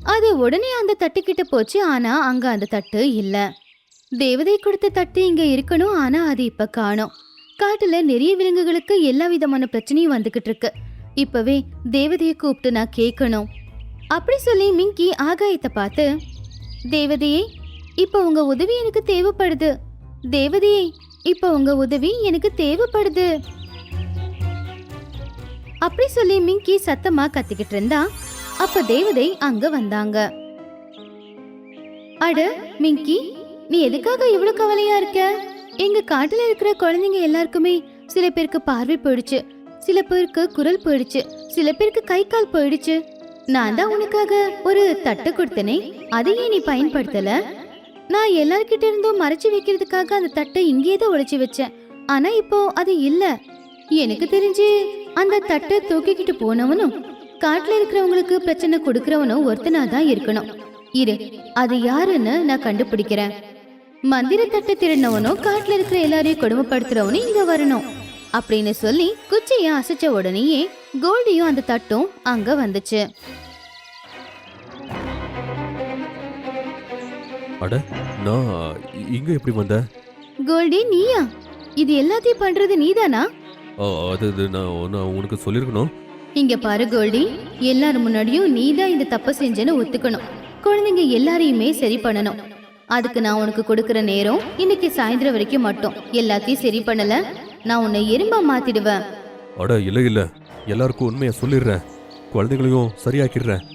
அது உடனே அந்த தட்டு கிட்ட போச்சு. ஆனா அங்க அந்த தட்டு இல்ல. தேவதை கொடுத்த தட்டு இங்க இருக்கணும். ஆனா அது இப்ப காணோம். காட்டுல நிறைய விலங்குகளுக்கு எல்லா விதமான பிரச்சனையும் வந்துகிட்டு இருக்கு. இப்பவே தேவதையை கூப்பிட்டு நான் கேட்கணும். அப்படி சொல்லி மிங்கி ஆகாயத்தை பார்த்து, தேவதையே, இப்ப உங்க உதவி எனக்கு தேவைப்படுது. தேவதையே, இப்ப உங்க உதவி எனக்கு தேவைப்படுது. அப்படி சொல்லி மிங்கி சத்தமா கத்திக்கிட்டு இருந்தா. அப்ப தேவதை அங்க வந்தாங்க. அட மிங்கி, நீ எதுக்காக இவ்வளவு கவலையா இருக்க? எங்க காட்டுல இருக்கிற குழந்தைங்க எல்லாருக்குமே சில பேருக்கு பார்வை போயிடுச்சு, சில பேருக்கு குரல் போயிடுச்சு, சில பேருக்கு கை கால் போயிடுச்சு. நான் தான் உனக்காக ஒரு தட்டு கொடுத்தனே, அதையே நீ பயன்படுத்தல. நான் எல்லார்கிட்ட இருந்தும் மறைச்சு வைக்கிறதுக்காக அந்த தட்டை இங்கேதான் ஒளிச்சு வச்சேன். ஆனா இப்போ அது இல்ல. எனக்கு தெரிஞ்சு அந்த தட்டை தூக்கிக்கிட்டு போனவனும் காட்டுல இருக்கிறவங்களுக்கு பிரச்சனை கொடுக்கறவனும் ஒருத்தனா தான் இருக்கணும். இரு, அது யாருன்னு நான் கண்டுபிடிக்கிறேன். மந்திர தட்டை திருடினவனும் காட்டுல இருக்கிற எல்லாரையும் கொடுமைப்படுத்துறவனும் இங்க வரணும் அப்படின்னு சொல்லி குச்சிய அசைச்ச உடனேயே கோல்டியும் அந்த தட்டும் அங்க வந்துச்சு. அட, நான் இங்க எப்படி வந்த? கோல்டி, நீயா? இது எல்லாத்தையும் பண்றது நீதானா? அது நான் உனக்கு சொல்லிருக்கணும். இங்க பாரு கோல்டி, எல்லாரும் முன்னாடியும் நீதான் இந்த தப்பு செஞ்சேன்னு ஒத்துக்கணும். குழந்தைங்க எல்லாரையுமே சரி பண்ணணும். அதுக்கு நான் உனக்கு கொடுக்கற நேரம் இன்னைக்கு சாயந்தரம் வரைக்கும் மட்டும். எல்லாத்தையும் சரி பண்ணல, நான் உன்னை எறும்பா மாத்திடுவேன். அட இல்ல, எல்லாருக்கும் உண்மையை சொல்லிடுறேன். குழந்தைகளையும் சரியாக்கிடுறேன்.